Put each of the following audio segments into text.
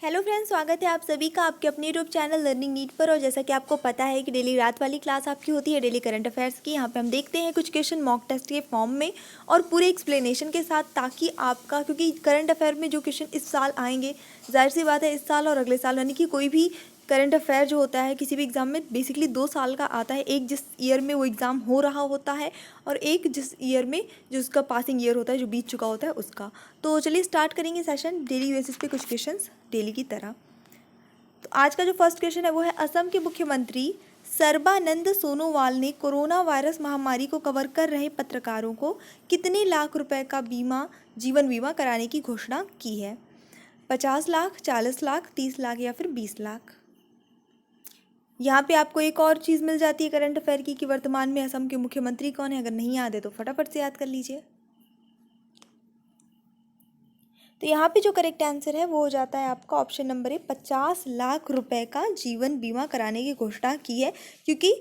Hello friends, स्वागत है आप सभी का आपके अपने यूट्यूब चैनल लर्निंग नीट पर। और जैसा कि आपको पता है कि डेली रात वाली क्लास आपकी होती है डेली करंट अफेयर्स की। यहाँ पे हम देखते हैं कुछ क्वेश्चन मॉक टेस्ट के फॉर्म में और पूरे एक्सप्लेनेशन के साथ, ताकि आपका, क्योंकि करंट अफेयर में जो क्वेश्चन इस साल आएंगे, जाहिर सी बात है इस साल और अगले साल, यानी कि कोई भी करंट अफेयर जो होता है किसी भी एग्ज़ाम में बेसिकली 2 साल का आता है। एक जिस ईयर में वो एग्ज़ाम हो रहा होता है और एक जिस ईयर में जो उसका पासिंग ईयर होता है, जो बीत चुका होता है उसका। तो चलिए स्टार्ट करेंगे सेशन डेली बेसिस पे कुछ क्वेश्चंस डेली की तरह। तो आज का जो फर्स्ट क्वेश्चन है वो है, असम के मुख्यमंत्री सर्बानंद सोनोवाल ने कोरोना वायरस महामारी को कवर कर रहे पत्रकारों को कितने लाख रुपए का जीवन बीमा कराने की घोषणा की है? 50 लाख, 40 लाख, 30 लाख या फिर 20 लाख? यहाँ पे आपको एक और चीज़ मिल जाती है करंट अफेयर की कि वर्तमान में असम के मुख्यमंत्री कौन है। अगर नहीं याद है तो फटाफट से याद कर लीजिए। तो यहाँ पे जो करेक्ट आंसर है वो हो जाता है आपका ऑप्शन नंबर है, 50 लाख रुपए का जीवन बीमा कराने की घोषणा की है। क्योंकि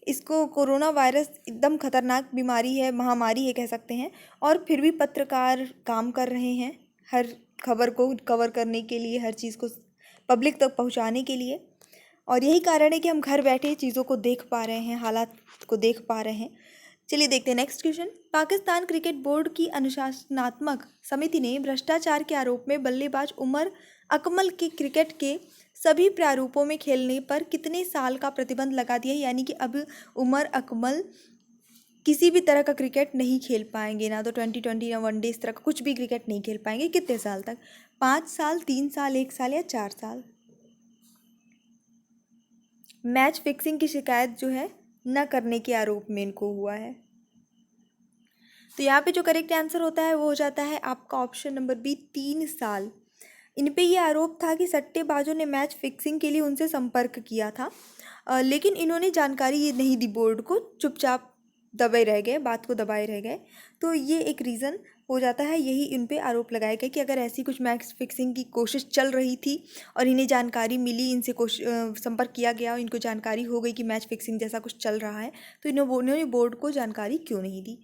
इसको कोरोना वायरस एकदम खतरनाक बीमारी है, महामारी है कह सकते हैं, और फिर भी पत्रकार काम कर रहे हैं हर खबर को कवर करने के लिए, हर चीज़ को पब्लिक तक पहुँचाने के लिए। और यही कारण है कि हम घर बैठे चीज़ों को देख पा रहे हैं, हालात को देख पा रहे हैं। चलिए देखते हैं next question. Pakistan cricket board की अनुशासनात्मक समिति ने भ्रष्टाचार के आरोप में बल्लेबाज उमर अकमल के क्रिकेट के सभी प्रारूपों में खेलने पर कितने साल का प्रतिबंध लगा दिया है? यानी कि अब उमर अकमल किसी भी तरह का क्रिकेट नहीं खेल पाएंगे, ना तो 2020 या वनडे, इस तरह का कुछ भी क्रिकेट नहीं खेल पाएंगे। कितने साल तक? 5 साल, 3 साल, 1 साल या 4 साल? मैच फिक्सिंग की शिकायत जो है न करने के आरोप में इनको हुआ है। तो यहाँ पे जो करेक्ट आंसर होता है वो हो जाता है आपका ऑप्शन नंबर बी, 3 साल। इन पे ये आरोप था कि सट्टेबाजों ने मैच फिक्सिंग के लिए उनसे संपर्क किया था, लेकिन इन्होंने जानकारी ये नहीं दी बोर्ड को, चुपचाप दबे रह गए, बात को दबाए रह गए। तो ये एक रीज़न हो जाता है, यही इन पे आरोप लगाया गया कि अगर ऐसी कुछ मैच फिक्सिंग की कोशिश चल रही थी और इन्हें जानकारी मिली, इनसे संपर्क किया गया और इनको जानकारी हो गई कि मैच फिक्सिंग जैसा कुछ चल रहा है, तो इन्होंने बोर्ड को जानकारी क्यों नहीं दी।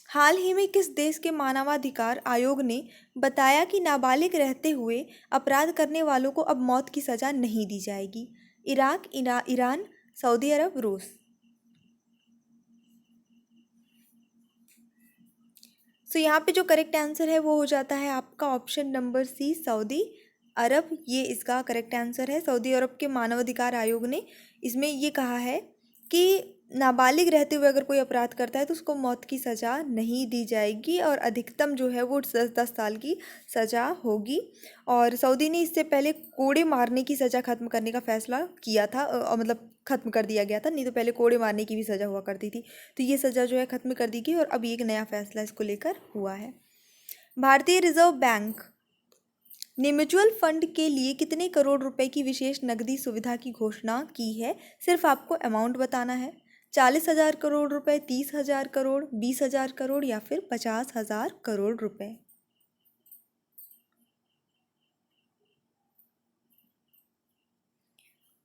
हाल ही में किस देश के मानवाधिकार आयोग ने बताया कि नाबालिग रहते हुए अपराध करने वालों को अब मौत की सज़ा नहीं दी जाएगी? इराक, ईरान, सऊदी अरब, रूस? सो यहाँ पे जो करेक्ट आंसर है वो हो जाता है आपका ऑप्शन नंबर सी, सऊदी अरब। ये इसका करेक्ट आंसर है। सऊदी अरब के मानवाधिकार आयोग ने इसमें ये कहा है कि नाबालिग रहते हुए अगर कोई अपराध करता है तो उसको मौत की सज़ा नहीं दी जाएगी, और अधिकतम जो है वो 10 साल की सज़ा होगी। और सऊदी ने इससे पहले कोड़े मारने की सज़ा ख़त्म करने का फैसला किया था, मतलब ख़त्म कर दिया गया था। नहीं तो पहले कोड़े मारने की भी सज़ा हुआ करती थी, तो ये सज़ा जो है ख़त्म कर दी गई और अब एक नया फैसला इसको लेकर हुआ है। भारतीय रिजर्व बैंक ने म्यूचुअल फंड के लिए कितने करोड़ रुपए की विशेष नकदी सुविधा की घोषणा की है? सिर्फ आपको अमाउंट बताना है। 40,000 करोड़ रुपए, 30,000 करोड़, 20,000 करोड़ या फिर 50,000 करोड़ रुपए?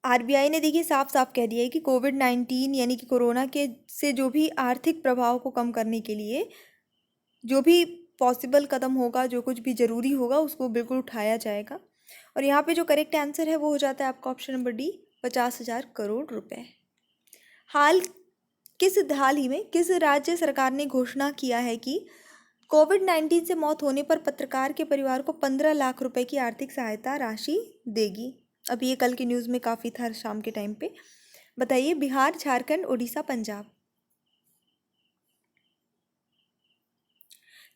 आरबीआई ने देखिए साफ साफ कह दिया है कि कोविड-19 यानी कि कोरोना के से जो भी आर्थिक प्रभाव को कम करने के लिए जो भी पॉसिबल कदम होगा, जो कुछ भी ज़रूरी होगा, उसको बिल्कुल उठाया जाएगा। और यहाँ पे जो करेक्ट आंसर है वो हो जाता है आपका ऑप्शन नंबर डी, 50,000 करोड़ रुपए। हाल हाल ही में किस राज्य सरकार ने घोषणा किया है कि कोविड-19 से मौत होने पर पत्रकार के परिवार को 15 लाख रुपए की आर्थिक सहायता राशि देगी? अब ये कल की न्यूज़ में काफ़ी था शाम के टाइम पे। बताइए, बिहार, झारखंड, उड़ीसा, पंजाब?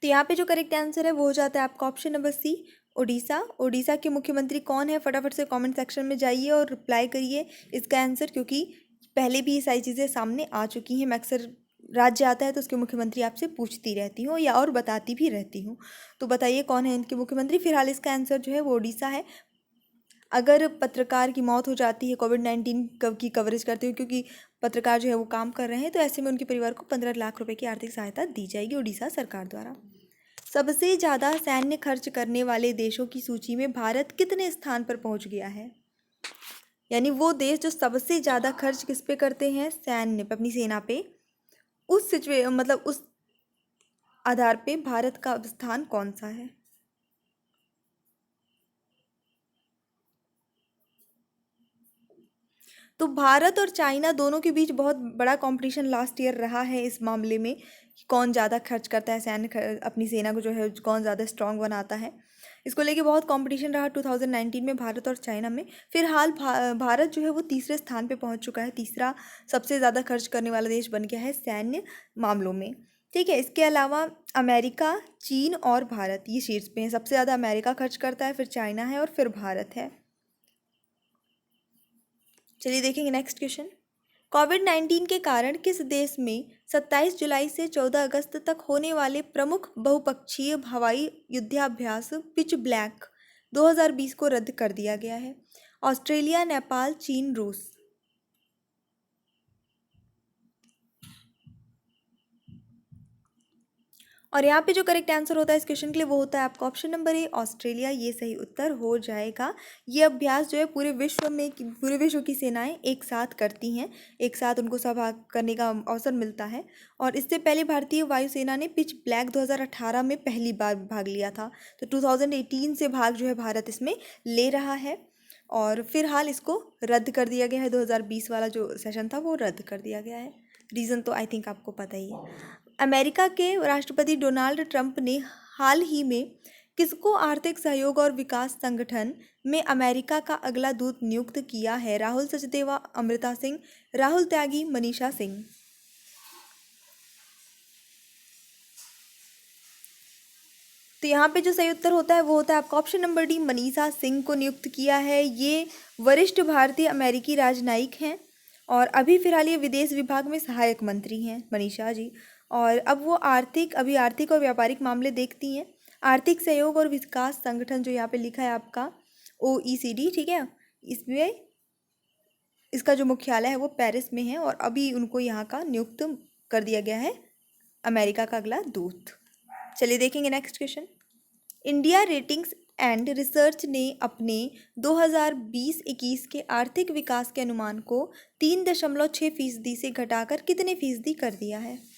तो यहाँ पे जो करेक्ट आंसर है वो हो जाता है आपका option number C, Orissa. Orissa के मुख्यमंत्री कौन है? फटाफट से कमेंट सेक्शन में जाइए और रिप्लाई करिए इसका आंसर, क्योंकि पहले भी ये सारी चीज़ें सामने आ चुकी हैं। मैं अक्सर राज्य आता है तो उसके मुख्यमंत्री आपसे पूछती रहती हूँ या और बताती भी रहती हूँ। तो बताइए कौन है इनके मुख्यमंत्री? फिलहाल इसका आंसर जो है वो उड़ीसा है। अगर पत्रकार की मौत हो जाती है कोविड-19 की कवरेज करते हुए, क्योंकि पत्रकार जो है वो काम कर रहे हैं, तो ऐसे में उनके परिवार को 15 लाख रुपए की आर्थिक सहायता दी जाएगी उड़ीसा सरकार द्वारा। सबसे ज़्यादा सैन्य खर्च करने वाले देशों की सूची में भारत कितने स्थान पर पहुंच गया है? यानी वो देश जो सबसे ज़्यादा खर्च किस पे करते हैं? सैन्य पे, अपनी सेना पे। मतलब उस आधार पे भारत का स्थान कौन सा है? तो भारत और चाइना दोनों के बीच बहुत बड़ा कंपटीशन लास्ट ईयर रहा है इस मामले में कि कौन ज़्यादा खर्च करता है अपनी सेना को जो है कौन ज़्यादा स्ट्रांग बनाता है। इसको लेके बहुत कंपटीशन रहा 2019 में भारत और चाइना में। फिलहाल भारत जो है वो तीसरे स्थान पे पहुंच चुका है, तीसरा सबसे ज़्यादा खर्च करने वाला देश बन गया है सैन्य मामलों में। ठीक है, इसके अलावा अमेरिका, चीन और भारत ये शीर्ष पे हैं। सबसे ज़्यादा अमेरिका खर्च करता है, फिर चाइना है और फिर भारत है। चलिए देखेंगे नेक्स्ट क्वेश्चन। कोविड-19 के कारण किस देश में 27 जुलाई से 14 अगस्त तक होने वाले प्रमुख बहुपक्षीय हवाई युद्धाभ्यास पिच ब्लैक 2020 को रद्द कर दिया गया है? ऑस्ट्रेलिया, नेपाल, चीन, रूस। और यहाँ पे जो करेक्ट आंसर होता है इस क्वेश्चन के लिए वो होता है आपका ऑप्शन नंबर ए, ऑस्ट्रेलिया। ये सही उत्तर हो जाएगा। ये अभ्यास जो है पूरे विश्व की सेनाएं एक साथ करती हैं, एक साथ उनको सहभाग करने का अवसर मिलता है। और इससे पहले भारतीय वायुसेना ने पिच ब्लैक 2018 में पहली बार भाग लिया था। तो 2018 से भाग जो है भारत इसमें ले रहा है और फिलहाल इसको रद्द कर दिया गया है। 2020 वाला जो सेशन था वो रद्द कर दिया गया है। रीज़न तो आई थिंक आपको पता ही है। अमेरिका के राष्ट्रपति डोनाल्ड ट्रंप ने हाल ही में किसको आर्थिक सहयोग और विकास संगठन में अमेरिका का अगला दूत नियुक्त किया है? राहुल सचदेवा, अमृता सिंह, राहुल त्यागी, मनीषा सिंह। तो यहाँ पे जो सही उत्तर होता है वो होता है आपका option number D, Manisha Singh को नियुक्त किया है। ये वरिष्ठ भारतीय अमेरिकी राजनयिक हैं और अभी फिलहाल ये विदेश विभाग में सहायक मंत्री हैं मनीषा जी। और अब वो आर्थिक और व्यापारिक मामले देखती हैं। आर्थिक सहयोग और विकास संगठन जो यहाँ पे लिखा है आपका OECD, ठीक है, इसमें इसका जो मुख्यालय है वो पेरिस में है और अभी उनको यहाँ का नियुक्त कर दिया गया है अमेरिका का अगला दूत। चलिए देखेंगे next question. India ratings and research ने अपने 2020-21 के आर्थिक विकास के अनुमान को 3.6% से घटाकर कितने फीसदी कर दिया है?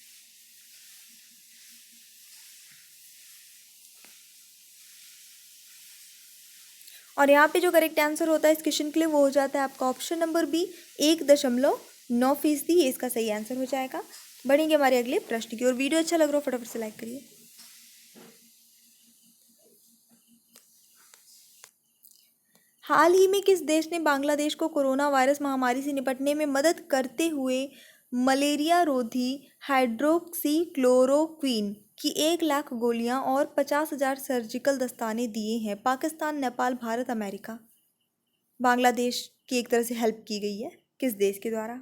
और यहाँ पे जो करेक्ट आंसर होता है इस क्वेश्चन के लिए वो हो जाता है आपका ऑप्शन नंबर बी, 1.9%। ये इसका सही आंसर हो जाएगा। बढ़ेंगे हमारे अगले प्रश्न की और वीडियो अच्छा लग रहा हो फटाफट से लाइक करिए। हाल ही में किस देश ने बांग्लादेश को कोरोना वायरस महामारी से निपटने में मदद करते हुए मलेरिया रोधी हाइड्रोक्सीक्लोरोक्वीन की 1 लाख गोलियां और 50,000 सर्जिकल दस्ताने दिए हैं? पाकिस्तान, नेपाल, भारत, अमेरिका। बांग्लादेश की एक तरह से हेल्प की गई है किस देश के द्वारा?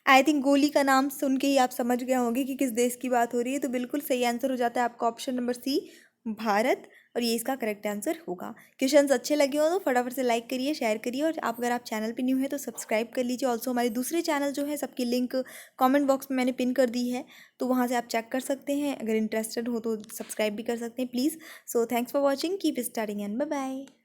आई थिंक गोली का नाम सुन के ही आप समझ गए होंगे कि किस देश की बात हो रही है। तो बिल्कुल सही आंसर हो जाता है आपका ऑप्शन नंबर सी, भारत। और ये इसका करेक्ट आंसर होगा। क्वेश्चंस अच्छे लगे हो तो फटाफट से लाइक करिए, शेयर करिए और अगर आप चैनल पे न्यू है तो सब्सक्राइब कर लीजिए। ऑल्सो हमारे दूसरे चैनल जो है सबकी लिंक कमेंट बॉक्स में मैंने पिन कर दी है, तो वहाँ से आप चेक कर सकते हैं। अगर इंटरेस्टेड हो तो सब्सक्राइब भी कर सकते हैं please. So thanks for watching, keep studying and bye bye.